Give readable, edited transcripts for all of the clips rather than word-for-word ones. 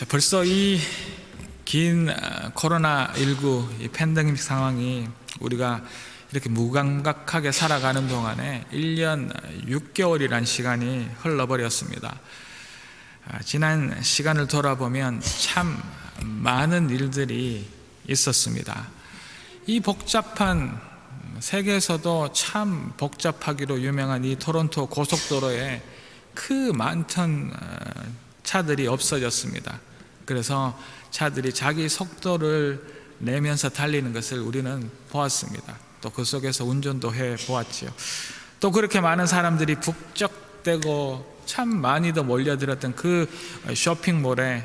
자, 벌써 이 긴 코로나19 이 팬데믹 상황이 우리가 이렇게 무감각하게 살아가는 동안에 1년 6개월이란 시간이 흘러버렸습니다. 지난 시간을 돌아보면 참 많은 일들이 있었습니다. 이 복잡한, 세계에서도 참 복잡하기로 유명한 이 토론토 고속도로에 그 많던 차들이 없어졌습니다. 그래서 차들이 자기 속도를 내면서 달리는 것을 우리는 보았습니다. 또 그 속에서 운전도 해 보았지요. 또 그렇게 많은 사람들이 북적대고 참 많이도 몰려들었던 그 쇼핑몰에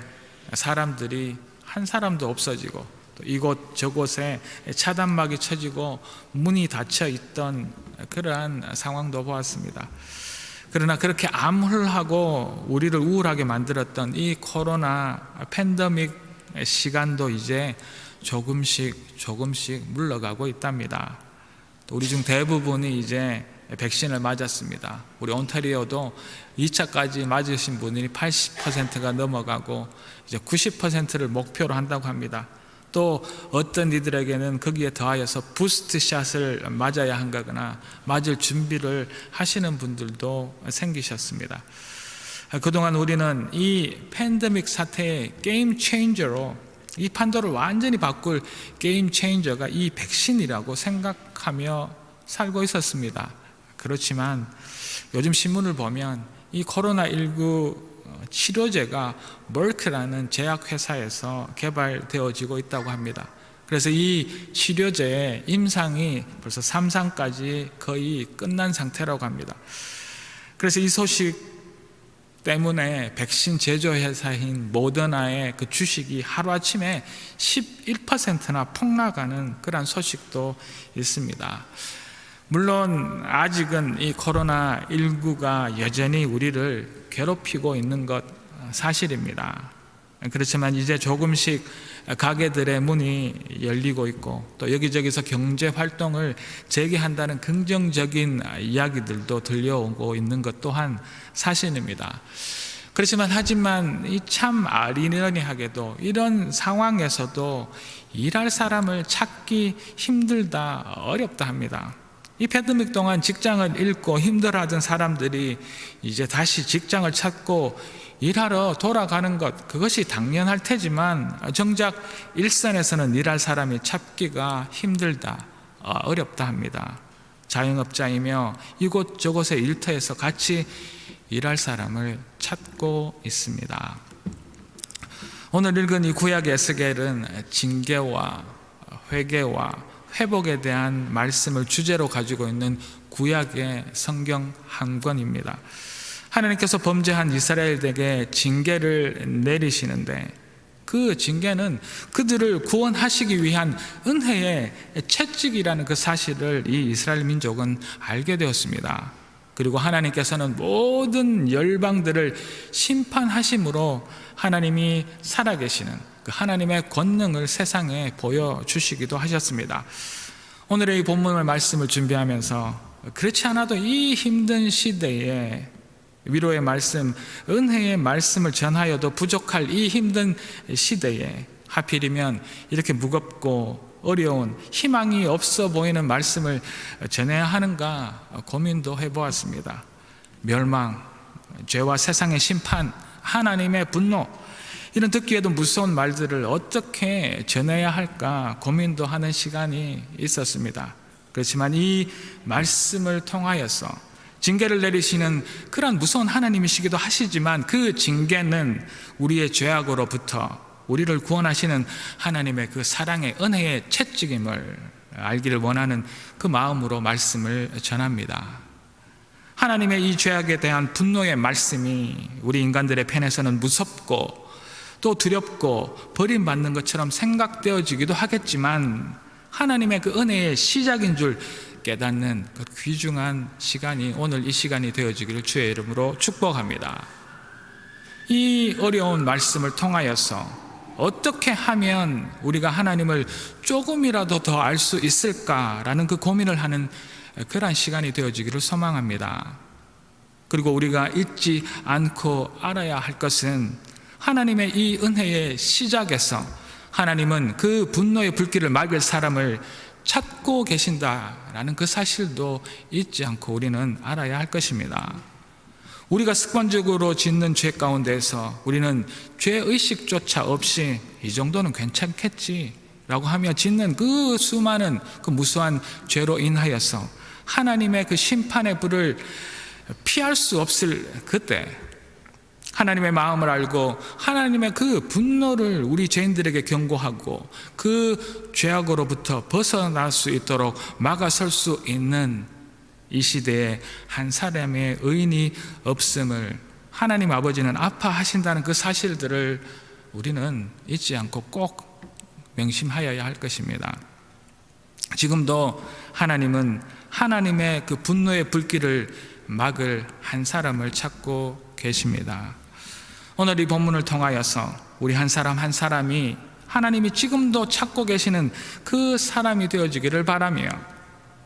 사람들이 한 사람도 없어지고, 또 이곳 저곳에 차단막이 쳐지고 문이 닫혀 있던 그러한 상황도 보았습니다. 그러나 그렇게 암울하고 우리를 우울하게 만들었던 이 코로나 팬데믹 시간도 이제 조금씩 물러가고 있답니다. 우리 중 대부분이 이제 백신을 맞았습니다. 우리 온타리오도 2차까지 맞으신 분이 80%가 넘어가고 이제 90%를 목표로 한다고 합니다. 또 어떤 이들에게는 거기에 더하여서 부스트샷을 맞아야 한다거나 맞을 준비를 하시는 분들도 생기셨습니다. 그동안 우리는 이 팬데믹 사태의 게임 체인저로, 이 판도를 완전히 바꿀 게임 체인저가 이 백신이라고 생각하며 살고 있었습니다. 그렇지만 요즘 신문을 보면 이 코로나19 치료제가 머크라는 제약회사에서 개발되어지고 있다고 합니다. 그래서 이 치료제의 임상이 벌써 3상까지 거의 끝난 상태라고 합니다. 그래서 이 소식 때문에 백신 제조회사인 모더나의 그 주식이 하루아침에 11%나 폭락하는 그런 소식도 있습니다. 물론 아직은 이 코로나19가 여전히 우리를 괴롭히고 있는 것 사실입니다. 그렇지만 이제 조금씩 가게들의 문이 열리고 있고, 또 여기저기서 경제 활동을 재개한다는 긍정적인 이야기들도 들려오고 있는 것 또한 사실입니다. 그렇지만 하지만 이 참 아이러니하게도 이런 상황에서도 일할 사람을 찾기 힘들다, 어렵다 합니다. 이 팬데믹 동안 직장을 잃고 힘들어하던 사람들이 이제 다시 직장을 찾고 일하러 돌아가는 것, 그것이 당연할 테지만 정작 일선에서는 일할 사람이 찾기가 힘들다, 어렵다 합니다. 자영업자이며 이곳저곳의 일터에서 같이 일할 사람을 찾고 있습니다. 오늘 읽은 이 구약의 에스겔은 징계와 회개와 회복에 대한 말씀을 주제로 가지고 있는 구약의 성경 한 권입니다. 하나님께서 범죄한 이스라엘에게 징계를 내리시는데, 그 징계는 그들을 구원하시기 위한 은혜의 채찍이라는 그 사실을 이 이스라엘 민족은 알게 되었습니다. 그리고 하나님께서는 모든 열방들을 심판하심으로 하나님이 살아계시는 그 하나님의 권능을 세상에 보여주시기도 하셨습니다. 오늘의 이 본문의 말씀을 준비하면서 그렇지 않아도 이 힘든 시대에 위로의 말씀, 은혜의 말씀을 전하여도 부족할 이 힘든 시대에 하필이면 이렇게 무겁고 어려운, 희망이 없어 보이는 말씀을 전해야 하는가 고민도 해보았습니다. 멸망, 죄와 세상의 심판, 하나님의 분노, 이런 듣기에도 무서운 말들을 어떻게 전해야 할까 고민도 하는 시간이 있었습니다. 그렇지만 이 말씀을 통하여서 징계를 내리시는 그런 무서운 하나님이시기도 하시지만, 그 징계는 우리의 죄악으로부터 우리를 구원하시는 하나님의 그 사랑의 은혜의 채찍임을 알기를 원하는 그 마음으로 말씀을 전합니다. 하나님의 이 죄악에 대한 분노의 말씀이 우리 인간들의 편에서는 무섭고 또 두렵고 버림받는 것처럼 생각되어지기도 하겠지만, 하나님의 그 은혜의 시작인 줄 깨닫는 그 귀중한 시간이 오늘 이 시간이 되어지기를 주의 이름으로 축복합니다. 이 어려운 말씀을 통하여서 어떻게 하면 우리가 하나님을 조금이라도 더 알 수 있을까라는 그 고민을 하는 그러한 시간이 되어지기를 소망합니다. 그리고 우리가 잊지 않고 알아야 할 것은 하나님의 이 은혜의 시작에서 하나님은 그 분노의 불길을 막을 사람을 찾고 계신다라는 그 사실도 잊지 않고 우리는 알아야 할 것입니다. 우리가 습관적으로 짓는 죄 가운데에서 우리는 죄의식조차 없이 이 정도는 괜찮겠지라고 하며 짓는 그 수많은 그 무수한 죄로 인하여서 하나님의 그 심판의 불을 피할 수 없을 그때 하나님의 마음을 알고 하나님의 그 분노를 우리 죄인들에게 경고하고 그 죄악으로부터 벗어날 수 있도록 막아설 수 있는 이 시대에 한 사람의 의인이 없음을 하나님 아버지는 아파하신다는 그 사실들을 우리는 잊지 않고 꼭 명심하여야 할 것입니다. 지금도 하나님은 하나님의 그 분노의 불길을 막을 한 사람을 찾고 계십니다. 오늘 이 본문을 통하여서 우리 한 사람 한 사람이 하나님이 지금도 찾고 계시는 그 사람이 되어지기를 바라며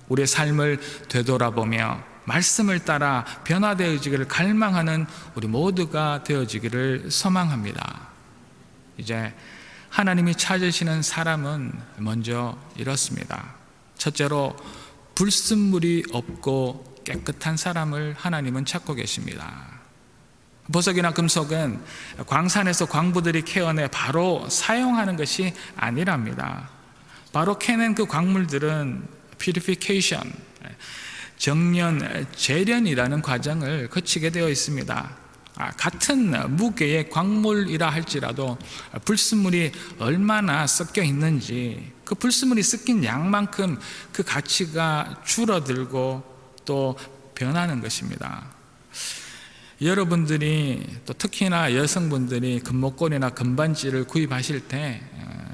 우리의 삶을 되돌아보며 말씀을 따라 변화되어지기를 갈망하는 우리 모두가 되어지기를 소망합니다. 이제 하나님이 찾으시는 사람은 먼저 이렇습니다. 첫째로 불순물이 없고 깨끗한 사람을 하나님은 찾고 계십니다. 보석이나 금속은 광산에서 광부들이 캐어내 바로 사용하는 것이 아니랍니다. 바로 캐낸 그 광물들은 purification, 정련, 재련이라는 과정을 거치게 되어 있습니다. 같은 무게의 광물이라 할지라도 불순물이 얼마나 섞여 있는지 그 불순물이 섞인 양만큼 그 가치가 줄어들고 또 변하는 것입니다. 여러분들이 또 특히나 여성분들이 금목걸이나 금반지를 구입하실 때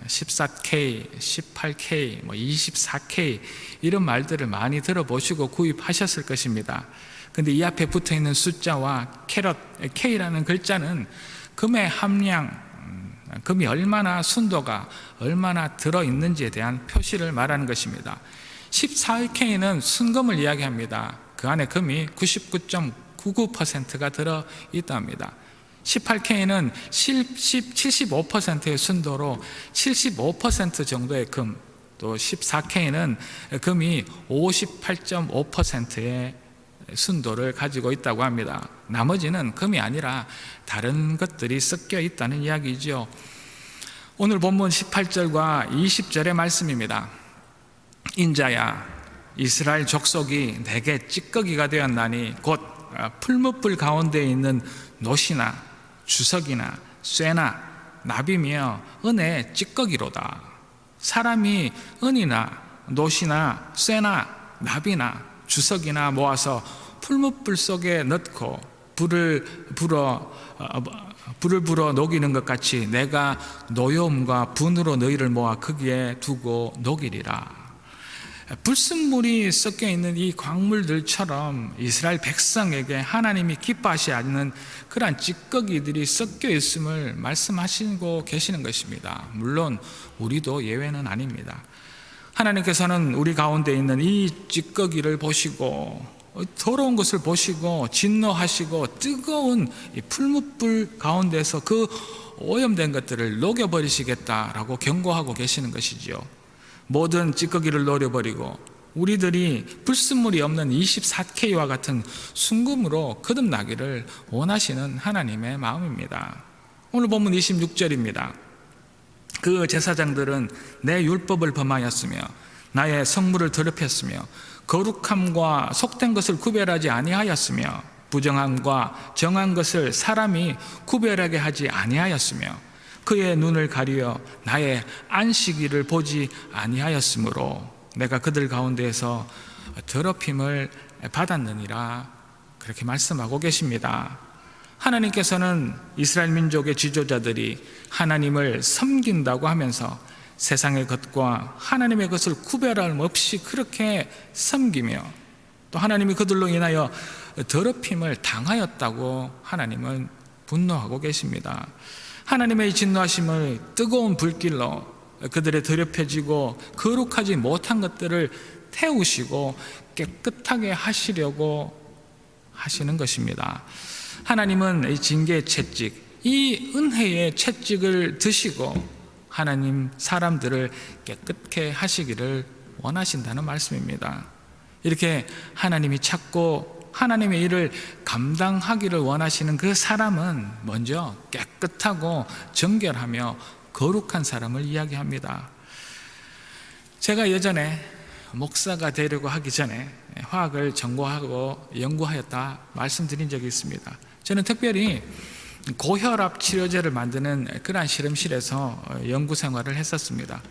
14K, 18K, 24K 이런 말들을 많이 들어보시고 구입하셨을 것입니다. 근데 이 앞에 붙어있는 숫자와 캐럿, K라는 글자는 금의 함량, 금이 얼마나 순도가 얼마나 들어있는지에 대한 표시를 말하는 것입니다. 14K는 순금을 이야기합니다. 그 안에 금이 99.99%가 들어있답니다. 18K는 75%의 순도로 75% 정도의 금, 또 14K는 금이 58.5%의 순도를 가지고 있다고 합니다. 나머지는 금이 아니라 다른 것들이 섞여 있다는 이야기죠. 오늘 본문 18절과 20절의 말씀입니다. 인자야, 이스라엘 족속이 내게 찌꺼기가 되었나니 곧 풀무불 가운데 있는 놋이나 주석이나 쇠나 납이며 은의 찌꺼기로다. 사람이 은이나 놋이나 쇠나 납이나 주석이나 모아서 풀무불 속에 넣고 불을 불어 녹이는 것 같이 내가 노여움과 분으로 너희를 모아 거기에 두고 녹이리라. 불순물이 섞여 있는 이 광물들처럼 이스라엘 백성에게 하나님이 기뻐하시지 않는 그러한 찌꺼기들이 섞여 있음을 말씀하시고 계시는 것입니다. 물론 우리도 예외는 아닙니다. 하나님께서는 우리 가운데 있는 이 찌꺼기를 보시고 더러운 것을 보시고 진노하시고 뜨거운 이 풀무불 가운데서 그 오염된 것들을 녹여버리시겠다라고 경고하고 계시는 것이지요. 모든 찌꺼기를 녹여버리고 우리들이 불순물이 없는 24K와 같은 순금으로 거듭나기를 원하시는 하나님의 마음입니다. 오늘 본문 26절입니다. 그 제사장들은 내 율법을 범하였으며 나의 성물을 더럽혔으며 거룩함과 속된 것을 구별하지 아니하였으며 부정함과 정한 것을 사람이 구별하게 하지 아니하였으며 그의 눈을 가리어 나의 안식일을 보지 아니하였으므로 내가 그들 가운데에서 더럽힘을 받았느니라. 그렇게 말씀하고 계십니다. 하나님께서는 이스라엘 민족의 지도자들이 하나님을 섬긴다고 하면서 세상의 것과 하나님의 것을 구별함 없이 그렇게 섬기며 또 하나님이 그들로 인하여 더럽힘을 당하였다고 하나님은 분노하고 계십니다. 하나님의 진노하심을 뜨거운 불길로 그들의 더럽혀지고 거룩하지 못한 것들을 태우시고 깨끗하게 하시려고 하시는 것입니다. 하나님은 이 징계의 채찍, 이 은혜의 채찍을 드시고 하나님 사람들을 깨끗게 하시기를 원하신다는 말씀입니다. 이렇게 하나님이 찾고 하나님의 일을 감당하기를 원하시는 그 사람은 먼저 깨끗하고 정결하며 거룩한 사람을 이야기합니다. 제가 예전에 목사가 되려고 하기 전에 화학을 전공하고 연구하였다 말씀드린 적이 있습니다. 저는 특별히 고혈압 치료제를 만드는 그러한 실험실에서 연구 생활을 했었습니다.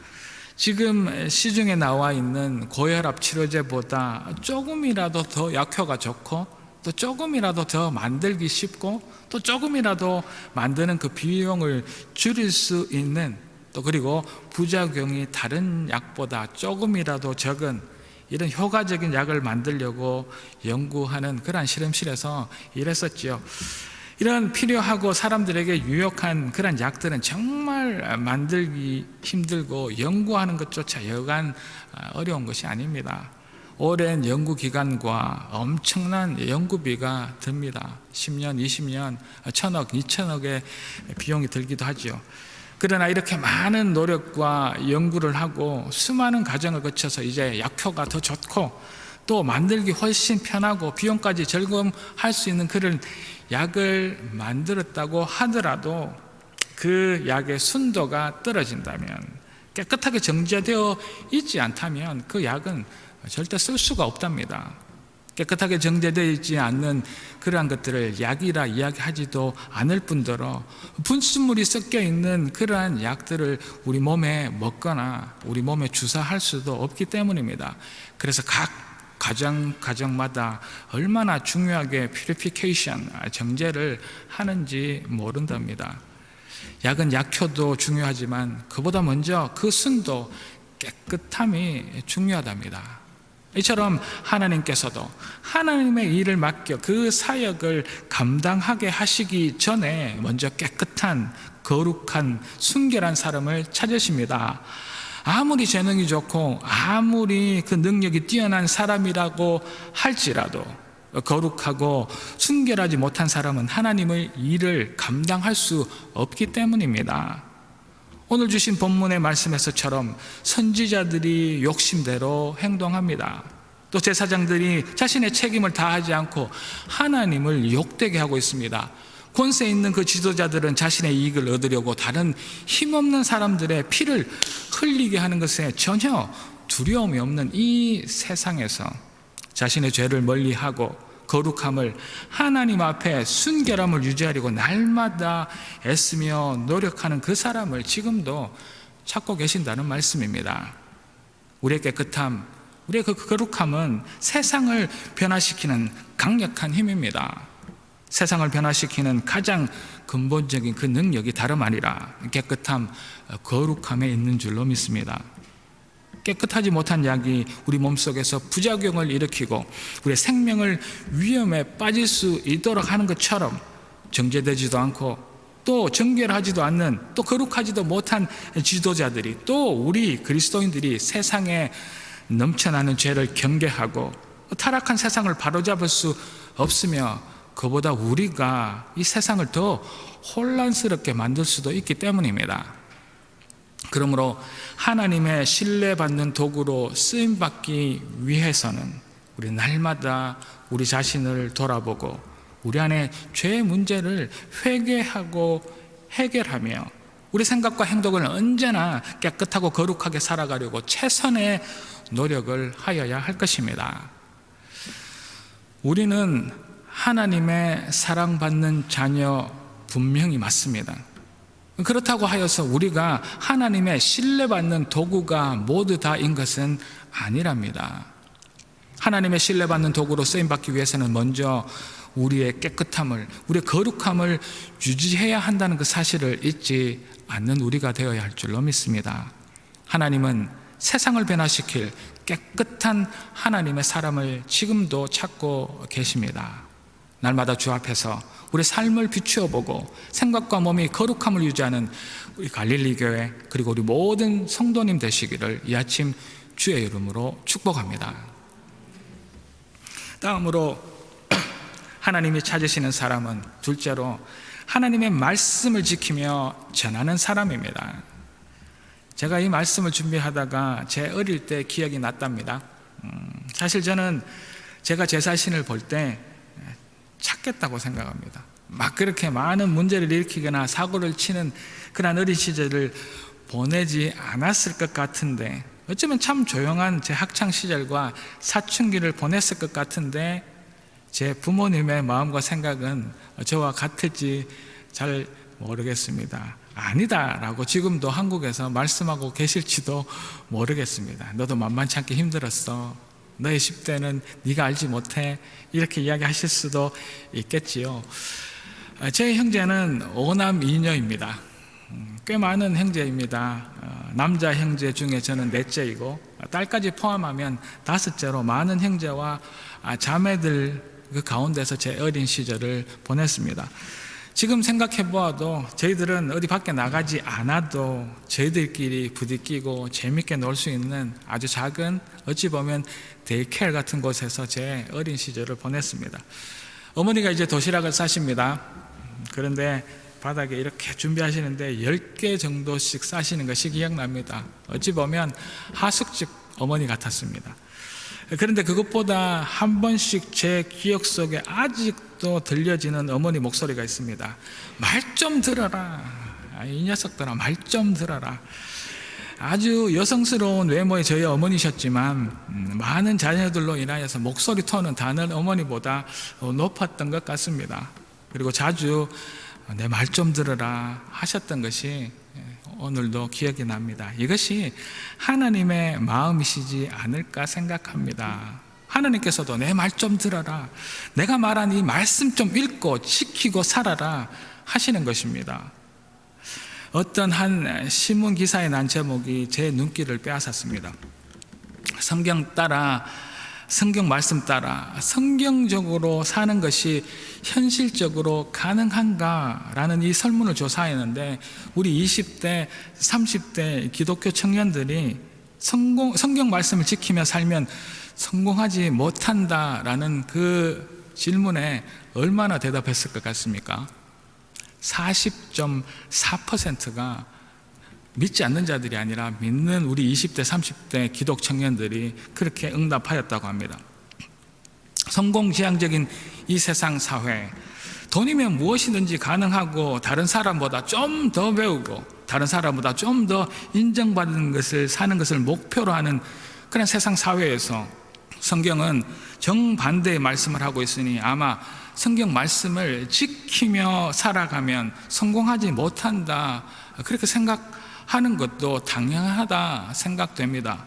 지금 시중에 나와 있는 고혈압 치료제보다 조금이라도 더 약효가 좋고 또 조금이라도 더 만들기 쉽고 또 조금이라도 만드는 그 비용을 줄일 수 있는 또 그리고 부작용이 다른 약보다 조금이라도 적은 이런 효과적인 약을 만들려고 연구하는 그러한 실험실에서 일했었지요. 이런 필요하고 사람들에게 유용한 그런 약들은 정말 만들기 힘들고 연구하는 것조차 여간 어려운 것이 아닙니다. 오랜 연구기간과 엄청난 연구비가 듭니다. 10년, 20년, 1,000억, 2,000억의 비용이 들기도 하죠. 그러나 이렇게 많은 노력과 연구를 하고 수많은 과정을 거쳐서 이제 약효가 더 좋고 또 만들기 훨씬 편하고 비용까지 절감할 수 있는 그런 약을 만들었다고 하더라도 그 약의 순도가 떨어진다면, 깨끗하게 정제되어 있지 않다면 그 약은 절대 쓸 수가 없답니다. 깨끗하게 정제되어 있지 않는 그러한 것들을 약이라 이야기하지도 않을 뿐더러 분수물이 섞여 있는 그러한 약들을 우리 몸에 먹거나 우리 몸에 주사할 수도 없기 때문입니다. 그래서 각 가정마다 얼마나 중요하게 퓨리피케이션, 정제를 하는지 모른답니다. 약은 약효도 중요하지만 그보다 먼저 그 순도, 깨끗함이 중요하답니다. 이처럼 하나님께서도 하나님의 일을 맡겨 그 사역을 감당하게 하시기 전에 먼저 깨끗한, 거룩한, 순결한 사람을 찾으십니다. 아무리 재능이 좋고 아무리 그 능력이 뛰어난 사람이라고 할지라도 거룩하고 순결하지 못한 사람은 하나님의 일을 감당할 수 없기 때문입니다. 오늘 주신 본문의 말씀에서처럼 선지자들이 욕심대로 행동합니다. 또 제사장들이 자신의 책임을 다하지 않고 하나님을 욕되게 하고 있습니다. 권세 있는 그 지도자들은 자신의 이익을 얻으려고 다른 힘없는 사람들의 피를 흘리게 하는 것에 전혀 두려움이 없는 이 세상에서 자신의 죄를 멀리하고 거룩함을, 하나님 앞에 순결함을 유지하려고 날마다 애쓰며 노력하는 그 사람을 지금도 찾고 계신다는 말씀입니다. 우리의 깨끗함, 우리의 그 거룩함은 세상을 변화시키는 강력한 힘입니다. 세상을 변화시키는 가장 근본적인 그 능력이 다름 아니라 깨끗함, 거룩함에 있는 줄로 믿습니다. 깨끗하지 못한 약이 우리 몸속에서 부작용을 일으키고 우리의 생명을 위험에 빠질 수 있도록 하는 것처럼 정제되지도 않고 또 정결하지도 않는, 또 거룩하지도 못한 지도자들이, 또 우리 그리스도인들이 세상에 넘쳐나는 죄를 경계하고 타락한 세상을 바로잡을 수 없으며 그보다 우리가 이 세상을 더 혼란스럽게 만들 수도 있기 때문입니다. 그러므로 하나님의 신뢰받는 도구로 쓰임받기 위해서는 우리 날마다 우리 자신을 돌아보고 우리 안에 죄의 문제를 회개하고 해결하며 우리 생각과 행동을 언제나 깨끗하고 거룩하게 살아가려고 최선의 노력을 하여야 할 것입니다. 우리는 하나님의 사랑받는 자녀 분명히 맞습니다. 그렇다고 하여서 우리가 하나님의 신뢰받는 도구가 모두 다인 것은 아니랍니다. 하나님의 신뢰받는 도구로 쓰임받기 위해서는 먼저 우리의 깨끗함을, 우리의 거룩함을 유지해야 한다는 그 사실을 잊지 않는 우리가 되어야 할 줄로 믿습니다. 하나님은 세상을 변화시킬 깨끗한 하나님의 사람을 지금도 찾고 계십니다. 날마다 주 앞에서 우리 삶을 비추어 보고 생각과 몸이 거룩함을 유지하는 우리 갈릴리 교회, 그리고 우리 모든 성도님 되시기를 이 아침 주의 이름으로 축복합니다. 다음으로 하나님이 찾으시는 사람은 둘째로 하나님의 말씀을 지키며 전하는 사람입니다. 제가 이 말씀을 준비하다가 제 어릴 때 기억이 났답니다. 사실 저는 제가 제 자신을 볼 때 착했다고 생각합니다. 막 그렇게 많은 문제를 일으키거나 사고를 치는 그런 어린 시절을 보내지 않았을 것 같은데, 어쩌면 참 조용한 제 학창 시절과 사춘기를 보냈을 것 같은데, 제 부모님의 마음과 생각은 저와 같을지 잘 모르겠습니다. 아니다라고 지금도 한국에서 말씀하고 계실지도 모르겠습니다. 너도 만만치 않게 힘들었어. 너의 10대는 네가 알지 못해. 이렇게 이야기하실 수도 있겠지요. 제 형제는 5남 2녀입니다. 꽤 많은 형제입니다. 남자 형제 중에 저는 넷째이고, 딸까지 포함하면 5째로 많은 형제와 자매들 그 가운데서 제 어린 시절을 보냈습니다. 지금 생각해 보아도 저희들은 어디 밖에 나가지 않아도 저희들끼리 부딪히고 재밌게 놀 수 있는 아주 작은, 어찌 보면 데이케어 같은 곳에서 제 어린 시절을 보냈습니다. 어머니가 이제 도시락을 싸십니다. 그런데 바닥에 이렇게 준비하시는데 10개 정도씩 싸시는 것이 기억납니다. 어찌 보면 하숙집 어머니 같았습니다. 그런데 그것보다 한 번씩 제 기억 속에 아직도 들려지는 어머니 목소리가 있습니다. 말 좀 들어라. 이 녀석들아, 말 좀 들어라. 아주 여성스러운 외모의 저희 어머니셨지만 많은 자녀들로 인하여서 목소리 톤은 다른 어머니보다 높았던 것 같습니다. 그리고 자주 내 말 좀 들어라 하셨던 것이 오늘도 기억이 납니다. 이것이 하나님의 마음이시지 않을까 생각합니다. 하나님께서도 내 말 좀 들어라, 내가 말한 이 말씀 좀 읽고 지키고 살아라 하시는 것입니다. 어떤 한 신문 기사에 난 제목이 제 눈길을 빼앗았습니다. 성경 말씀 따라 성경적으로 사는 것이 현실적으로 가능한가? 라는 이 설문을 조사했는데, 우리 20대, 30대 기독교 청년들이 성경 말씀을 지키며 살면 성공하지 못한다라는 그 질문에 얼마나 대답했을 것 같습니까? 40.4%가 믿지 않는 자들이 아니라 믿는 우리 20대, 30대 기독 청년들이 그렇게 응답하였다고 합니다. 성공지향적인 이 세상 사회, 돈이면 무엇이든지 가능하고 다른 사람보다 좀 더 배우고 다른 사람보다 좀 더 인정받는 것을 사는 것을 목표로 하는 그런 세상 사회에서 성경은 정반대의 말씀을 하고 있으니 아마 성경 말씀을 지키며 살아가면 성공하지 못한다, 그렇게 생각하는 것도 당연하다 생각됩니다.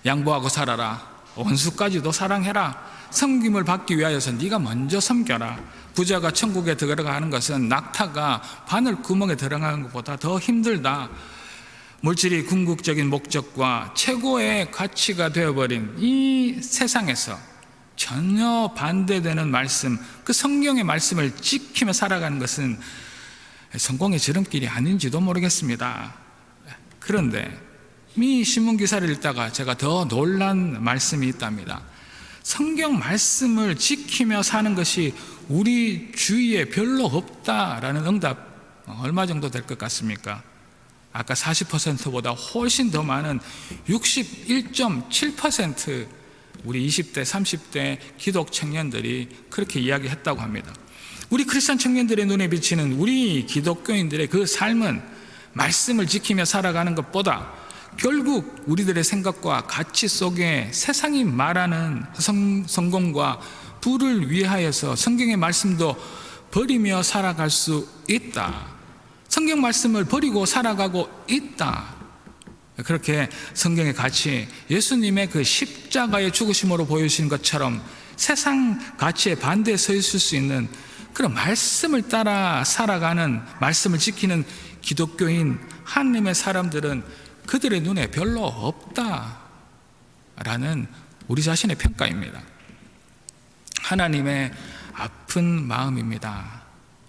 양보하고 살아라, 원수까지도 사랑해라, 섬김을 받기 위하여서 네가 먼저 섬겨라. 부자가 천국에 들어가는 것은 낙타가 바늘 구멍에 들어가는 것보다 더 힘들다. 물질이 궁극적인 목적과 최고의 가치가 되어버린 이 세상에서 전혀 반대되는 말씀, 그 성경의 말씀을 지키며 살아가는 것은 성공의 지름길이 아닌지도 모르겠습니다. 그런데 이 신문기사를 읽다가 제가 더 놀란 말씀이 있답니다. 성경 말씀을 지키며 사는 것이 우리 주위에 별로 없다라는 응답, 얼마 정도 될 것 같습니까? 아까 40%보다 훨씬 더 많은 61.7% 우리 20대, 30대 기독 청년들이 그렇게 이야기했다고 합니다. 우리 크리스찬 청년들의 눈에 비치는 우리 기독교인들의 그 삶은 말씀을 지키며 살아가는 것보다 결국 우리들의 생각과 가치 속에 세상이 말하는 성공과 부를 위하여서 성경의 말씀도 버리며 살아갈 수 있다. 성경 말씀을 버리고 살아가고 있다. 그렇게 성경의 가치, 예수님의 그 십자가의 죽으심으로 보여주신 것처럼 세상 가치에 반대에 서 있을 수 있는 그런 말씀을 따라 살아가는, 말씀을 지키는 기독교인 하나님의 사람들은 그들의 눈에 별로 없다라는 우리 자신의 평가입니다. 하나님의 아픈 마음입니다.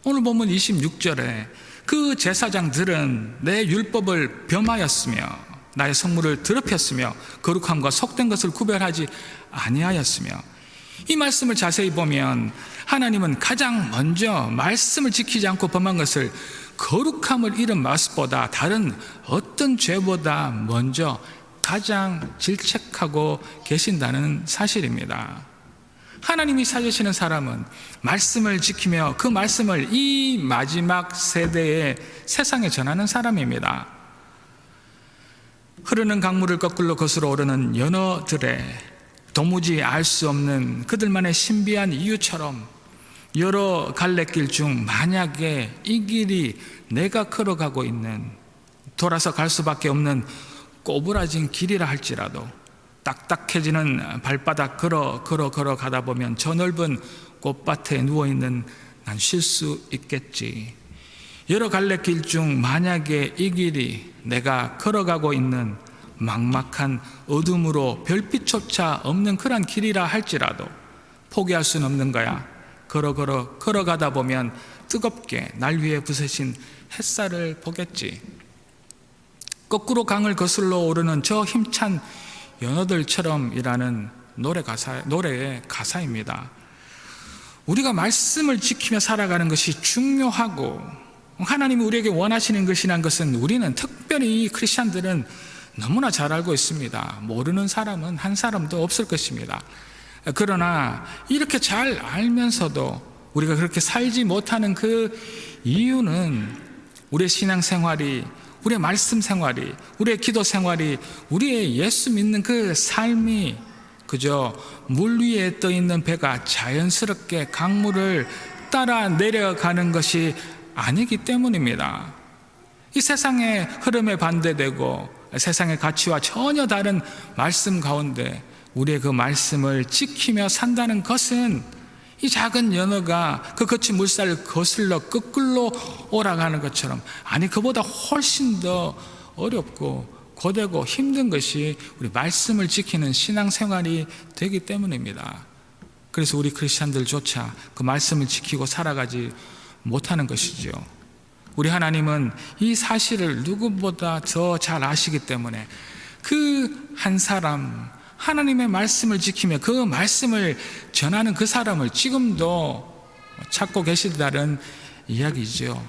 오늘 본문 26절에 그 제사장들은 내 율법을 범하였으며 나의 성물을 더럽혔으며 거룩함과 속된 것을 구별하지 아니하였으며 이 말씀을 자세히 보면 하나님은 가장 먼저 말씀을 지키지 않고 범한 것을 거룩함을 잃은 모습보다 다른 어떤 죄보다 먼저 가장 질책하고 계신다는 사실입니다. 하나님이 찾으시는 사람은 말씀을 지키며 그 말씀을 이 마지막 세대에 세상에 전하는 사람입니다. 흐르는 강물을 거꾸로 거슬러 오르는 연어들의 도무지 알 수 없는 그들만의 신비한 이유처럼 여러 갈래길 중 만약에 이 길이 내가 걸어가고 있는 돌아서 갈 수밖에 없는 꼬부라진 길이라 할지라도 딱딱해지는 발바닥 걸어 가다 보면 저 넓은 꽃밭에 누워있는 난 쉴 수 있겠지. 여러 갈래길 중 만약에 이 길이 내가 걸어가고 있는 막막한 어둠으로 별빛조차 없는 그런 길이라 할지라도 포기할 수는 없는 거야. 걸어가다 보면 뜨겁게 날 위에 부서진 햇살을 보겠지. 거꾸로 강을 거슬러 오르는 저 힘찬 연어들처럼이라는 노래의 가사입니다. 우리가 말씀을 지키며 살아가는 것이 중요하고 하나님이 우리에게 원하시는 것이란 것은 우리는 특별히 이 크리스찬들은 너무나 잘 알고 있습니다. 모르는 사람은 한 사람도 없을 것입니다. 그러나 이렇게 잘 알면서도 우리가 그렇게 살지 못하는 그 이유는 우리의 신앙생활이, 우리의 말씀 생활이, 우리의 기도 생활이, 우리의 예수 믿는 그 삶이 그저 물 위에 떠 있는 배가 자연스럽게 강물을 따라 내려가는 것이 아니기 때문입니다. 이 세상의 흐름에 반대되고 세상의 가치와 전혀 다른 말씀 가운데 우리의 그 말씀을 지키며 산다는 것은 이 작은 연어가 그 거친 물살을 거슬러 거꾸로 올라가는 것처럼, 아니 그보다 훨씬 더 어렵고 고되고 힘든 것이 우리 말씀을 지키는 신앙생활이 되기 때문입니다. 그래서 우리 크리스찬들조차 그 말씀을 지키고 살아가지 못하는 것이죠. 우리 하나님은 이 사실을 누구보다 더 잘 아시기 때문에 그 한 사람, 하나님의 말씀을 지키며 그 말씀을 전하는 그 사람을 지금도 찾고 계시다는 이야기죠.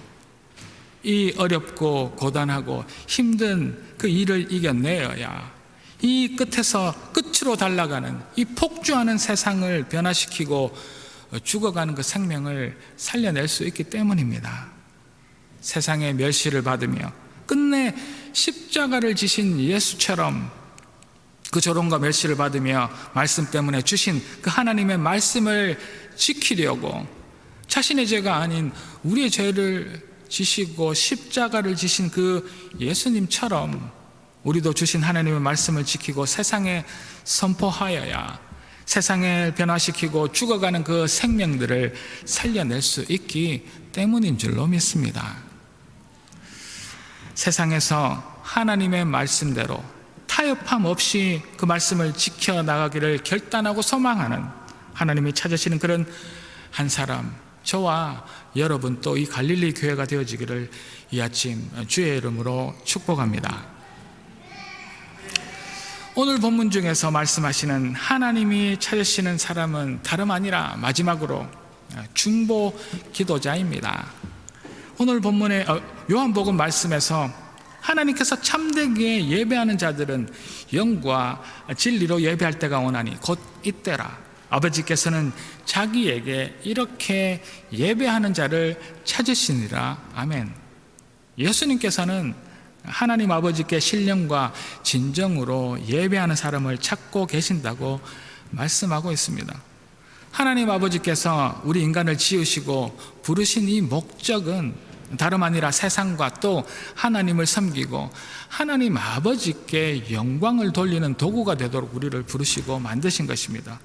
이 어렵고 고단하고 힘든 그 일을 이겨내어야 이 끝에서 끝으로 달라가는 이 폭주하는 세상을 변화시키고 죽어가는 그 생명을 살려낼 수 있기 때문입니다. 세상의 멸시를 받으며 끝내 십자가를 지신 예수처럼 그 조롱과 멸시를 받으며 말씀 때문에 주신 그 하나님의 말씀을 지키려고 자신의 죄가 아닌 우리의 죄를 지시고 십자가를 지신 그 예수님처럼 우리도 주신 하나님의 말씀을 지키고 세상에 선포하여야 세상을 변화시키고 죽어가는 그 생명들을 살려낼 수 있기 때문인 줄로 믿습니다. 세상에서 하나님의 말씀대로 타협함 없이 그 말씀을 지켜나가기를 결단하고 소망하는 하나님이 찾으시는 그런 한 사람, 저와 여러분 또 이 갈릴리 교회가 되어지기를 이 아침 주의 이름으로 축복합니다. 오늘 본문 중에서 말씀하시는 하나님이 찾으시는 사람은 다름 아니라 마지막으로 중보 기도자입니다. 오늘 본문의 요한복음 말씀에서 하나님께서 참되게 예배하는 자들은 영과 진리로 예배할 때가 오나니 곧 이때라. 아버지께서는 자기에게 이렇게 예배하는 자를 찾으시니라. 아멘. 예수님께서는 하나님 아버지께 신령과 진정으로 예배하는 사람을 찾고 계신다고 말씀하고 있습니다. 하나님 아버지께서 우리 인간을 지으시고 부르신 이 목적은 다름 아니라 세상과 또 하나님을 섬기고 하나님 아버지께 영광을 돌리는 도구가 되도록 우리를 부르시고 만드신 것입니다.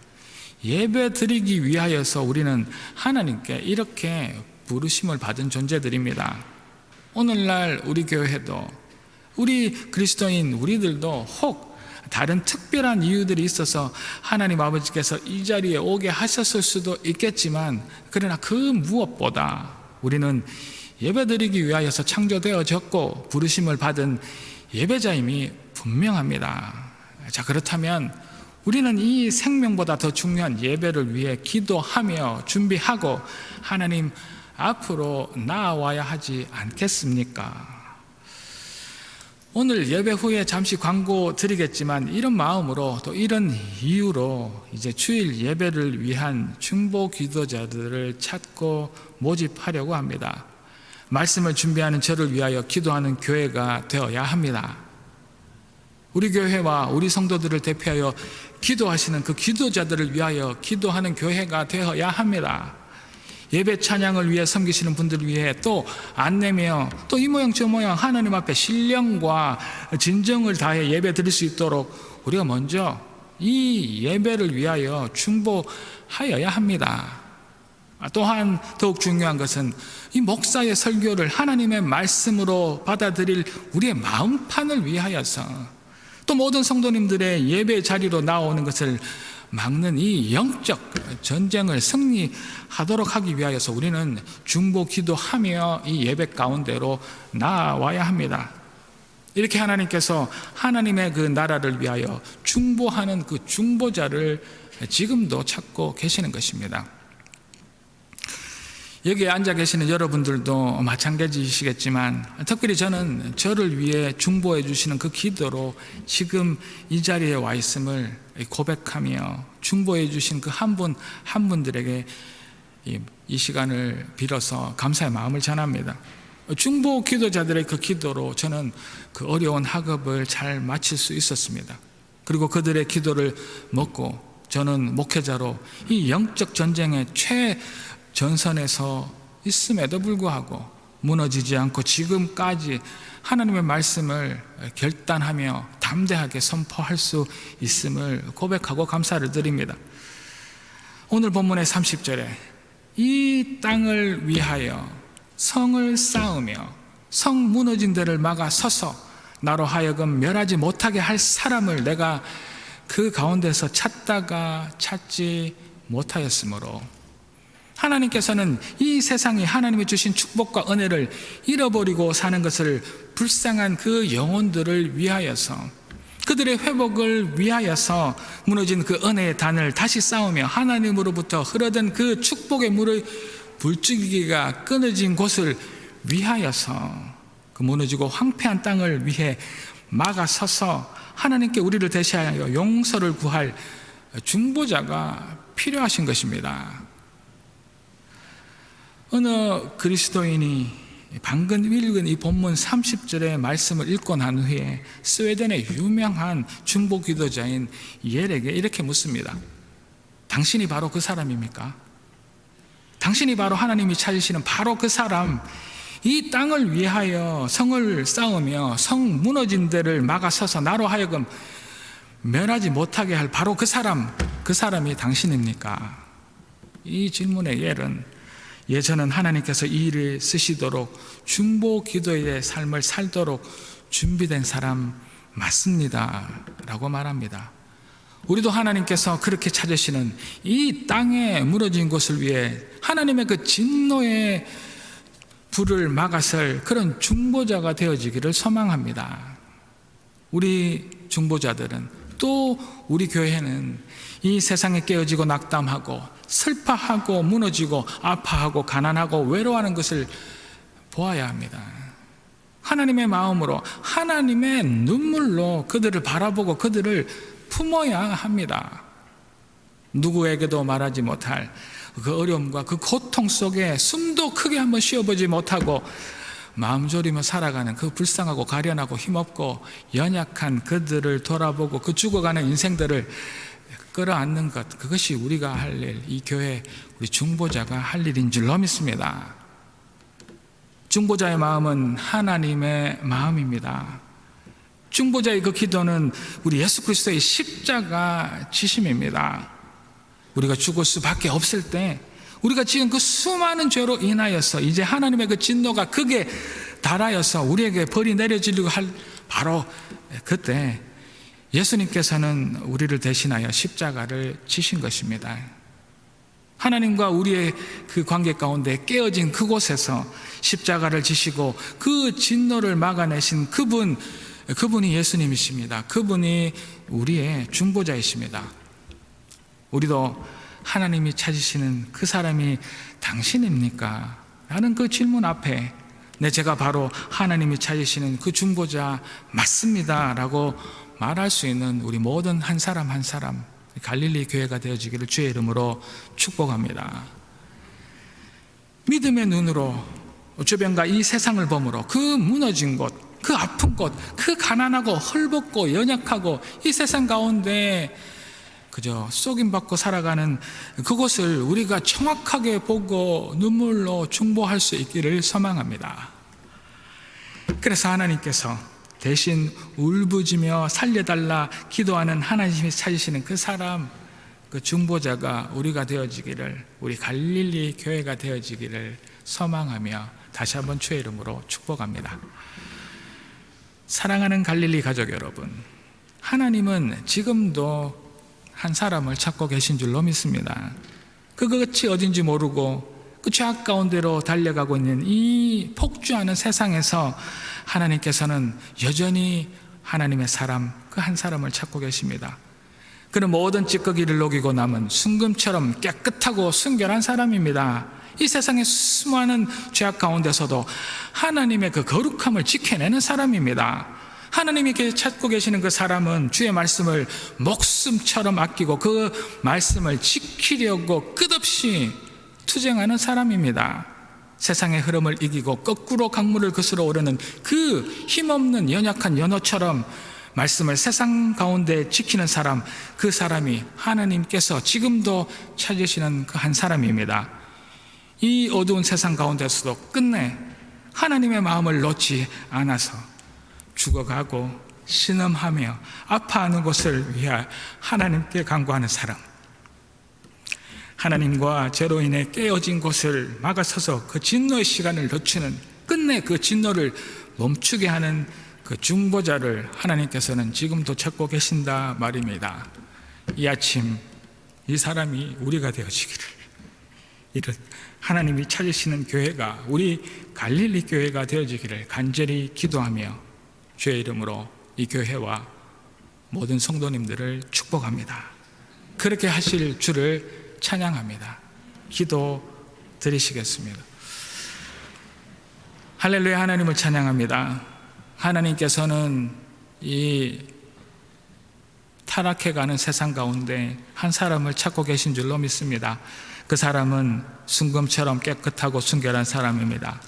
예배 드리기 위하여서 우리는 하나님께 이렇게 부르심을 받은 존재들입니다. 오늘날 우리 교회도 우리 그리스도인 우리들도 혹 다른 특별한 이유들이 있어서 하나님 아버지께서 이 자리에 오게 하셨을 수도 있겠지만, 그러나 그 무엇보다 우리는 예배드리기 위하여서 창조되어졌고 부르심을 받은 예배자임이 분명합니다. 자, 그렇다면 우리는 이 생명보다 더 중요한 예배를 위해 기도하며 준비하고 하나님 앞으로 나아와야 하지 않겠습니까? 오늘 예배 후에 잠시 광고 드리겠지만 이런 마음으로 또 이런 이유로 이제 주일 예배를 위한 중보 기도자들을 찾고 모집하려고 합니다. 말씀을 준비하는 저를 위하여 기도하는 교회가 되어야 합니다. 우리 교회와 우리 성도들을 대표하여 기도하시는 그 기도자들을 위하여 기도하는 교회가 되어야 합니다. 예배 찬양을 위해 섬기시는 분들을 위해 또 안내며 또 이 모양 저 모양 하나님 앞에 신령과 진정을 다해 예배 드릴 수 있도록 우리가 먼저 이 예배를 위하여 중보하여야 합니다. 또한 더욱 중요한 것은 이 목사의 설교를 하나님의 말씀으로 받아들일 우리의 마음판을 위하여서 또 모든 성도님들의 예배 자리로 나오는 것을 막는 이 영적 전쟁을 승리하도록 하기 위하여서 우리는 중보 기도하며 이 예배 가운데로 나아와야 합니다. 이렇게 하나님께서 하나님의 그 나라를 위하여 중보하는 그 중보자를 지금도 찾고 계시는 것입니다. 여기에 앉아 계시는 여러분들도 마찬가지이시겠지만 특별히 저는 저를 위해 중보해 주시는 그 기도로 지금 이 자리에 와 있음을 고백하며 중보해 주신 그 한 분 한 분들에게 이 시간을 빌어서 감사의 마음을 전합니다. 중보 기도자들의 그 기도로 저는 그 어려운 학업을 잘 마칠 수 있었습니다. 그리고 그들의 기도를 먹고 저는 목회자로 이 영적 전쟁의 최전선에서 있음에도 불구하고 무너지지 않고 지금까지 하나님의 말씀을 결단하며 담대하게 선포할 수 있음을 고백하고 감사를 드립니다. 오늘 본문의 30절에 이 땅을 위하여 성을 쌓으며 성 무너진 데를 막아 서서 나로 하여금 멸하지 못하게 할 사람을 내가 그 가운데서 찾다가 찾지 못하였으므로 하나님께서는 이 세상이 하나님이 주신 축복과 은혜를 잃어버리고 사는 것을 불쌍한 그 영혼들을 위하여서 그들의 회복을 위하여서 무너진 그 은혜의 단을 다시 쌓으며 하나님으로부터 흐르던 그 축복의 물의 불줄기가 끊어진 곳을 위하여서 그 무너지고 황폐한 땅을 위해 막아서서 하나님께 우리를 대신하여 용서를 구할 중보자가 필요하신 것입니다. 어느 그리스도인이 방금 읽은 이 본문 30절의 말씀을 읽고 난 후에 스웨덴의 유명한 중보 기도자인 옐에게 이렇게 묻습니다. 당신이 바로 그 사람입니까? 당신이 바로 하나님이 찾으시는 바로 그 사람, 이 땅을 위하여 성을 쌓으며 성 무너진 데를 막아서서 나로 하여금 멸하지 못하게 할 바로 그 사람이 당신입니까? 이 질문의 옐은 저는 하나님께서 이 일을 쓰시도록 중보 기도의 삶을 살도록 준비된 사람 맞습니다 라고 말합니다. 우리도 하나님께서 그렇게 찾으시는 이 땅에 무너진 곳을 위해 하나님의 그 진노의 불을 막아설 그런 중보자가 되어지기를 소망합니다. 우리 중보자들은 또 우리 교회는 이 세상에 깨어지고 낙담하고 슬퍼하고 무너지고 아파하고 가난하고 외로워하는 것을 보아야 합니다. 하나님의 마음으로 하나님의 눈물로 그들을 바라보고 그들을 품어야 합니다. 누구에게도 말하지 못할 그 어려움과 그 고통 속에 숨도 크게 한번 쉬어보지 못하고 마음 졸이며 살아가는 그 불쌍하고 가련하고 힘없고 연약한 그들을 돌아보고 그 죽어가는 인생들을 끌어안는 것, 그것이 우리가 할 일, 이 교회 우리 중보자가 할 일인 줄로 믿습니다. 중보자의 마음은 하나님의 마음입니다. 중보자의 그 기도는 우리 예수 그리스도의 십자가 지심입니다. 우리가 죽을 수밖에 없을 때 우리가 지은 그 수많은 죄로 인하여서 이제 하나님의 그 진노가 극에 달하여서 우리에게 벌이 내려지려고 할 바로 그때 예수님께서는 우리를 대신하여 십자가를 지신 것입니다. 하나님과 우리의 그 관계 가운데 깨어진 그곳에서 십자가를 지시고 그 진노를 막아내신 그분, 그분이 예수님이십니다. 그분이 우리의 중보자이십니다. 우리도 하나님이 찾으시는 그 사람이 당신입니까? 라는 그 질문 앞에 제가 바로 하나님이 찾으시는 그 중보자 맞습니다 라고 말할 수 있는 우리 모든 한 사람 한 사람 갈릴리 교회가 되어지기를 주의 이름으로 축복합니다. 믿음의 눈으로 주변과 이 세상을 보므로 그 무너진 곳, 그 아픈 곳, 그 가난하고 헐벗고 연약하고 이 세상 가운데 그저 속임받고 살아가는 그곳을 우리가 정확하게 보고 눈물로 중보할 수 있기를 소망합니다. 그래서 하나님께서 대신 울부짖으며 살려달라 기도하는 하나님이 찾으시는 그 사람, 그 중보자가 우리가 되어지기를, 우리 갈릴리 교회가 되어지기를 소망하며 다시 한번 주의 이름으로 축복합니다. 사랑하는 갈릴리 가족 여러분, 하나님은 지금도 한 사람을 찾고 계신 줄로 믿습니다. 그 끝이 어딘지 모르고 그 죄악 가운데로 달려가고 있는 이 폭주하는 세상에서 하나님께서는 여전히 하나님의 사람, 그 한 사람을 찾고 계십니다. 그는 모든 찌꺼기를 녹이고 남은 순금처럼 깨끗하고 순결한 사람입니다. 이 세상의 수많은 죄악 가운데서도 하나님의 그 거룩함을 지켜내는 사람입니다. 하나님이 찾고 계시는 그 사람은 주의 말씀을 목숨처럼 아끼고 그 말씀을 지키려고 끝없이 투쟁하는 사람입니다. 세상의 흐름을 이기고 거꾸로 강물을 거스러 오르는 그 힘없는 연약한 연어처럼 말씀을 세상 가운데 지키는 사람, 그 사람이 하나님께서 지금도 찾으시는 그 한 사람입니다. 이 어두운 세상 가운데서도 끝내 하나님의 마음을 놓지 않아서 죽어가고 신음하며 아파하는 것을 위하여 하나님께 간구하는 사람, 하나님과 죄로 인해 깨어진 곳을 막아서서 그 진노의 시간을 늦추는, 끝내 그 진노를 멈추게 하는 그 중보자를 하나님께서는 지금도 찾고 계신다 말입니다. 이 아침 이 사람이 우리가 되어지기를, 이런 하나님이 찾으시는 교회가 우리 갈릴리 교회가 되어지기를 간절히 기도하며 주의 이름으로 이 교회와 모든 성도님들을 축복합니다. 그렇게 하실 주를 찬양합니다. 기도 드리시겠습니다. 할렐루야. 하나님을 찬양합니다. 하나님께서는 이 타락해가는 세상 가운데 한 사람을 찾고 계신 줄로 믿습니다. 그 사람은 순금처럼 깨끗하고 순결한 사람입니다.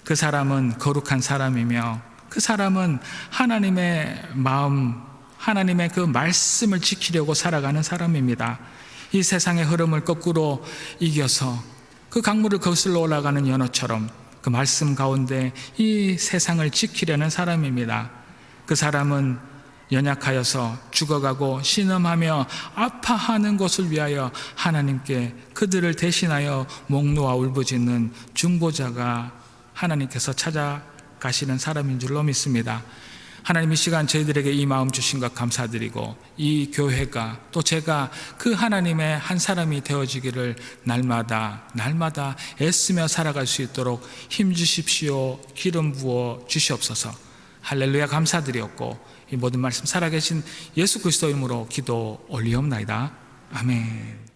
그 사람은 거룩한 사람이며 그 사람은 하나님의 마음, 하나님의 그 말씀을 지키려고 살아가는 사람입니다. 이 세상의 흐름을 거꾸로 이겨서 그 강물을 거슬러 올라가는 연어처럼 그 말씀 가운데 이 세상을 지키려는 사람입니다. 그 사람은 연약하여서 죽어가고 신음하며 아파하는 것을 위하여 하나님께 그들을 대신하여 목 놓아 울부짖는 중보자가 하나님께서 찾아가시는 사람인 줄로 믿습니다. 하나님 이 시간 저희들에게 이 마음 주신 것 감사드리고 이 교회가 또 제가 그 하나님의 한 사람이 되어지기를 날마다 애쓰며 살아갈 수 있도록 힘 주십시오. 기름 부어 주시옵소서. 할렐루야. 감사드렸고 이 모든 말씀 살아계신 예수 그리스도 이름으로 기도 올리옵나이다. 아멘.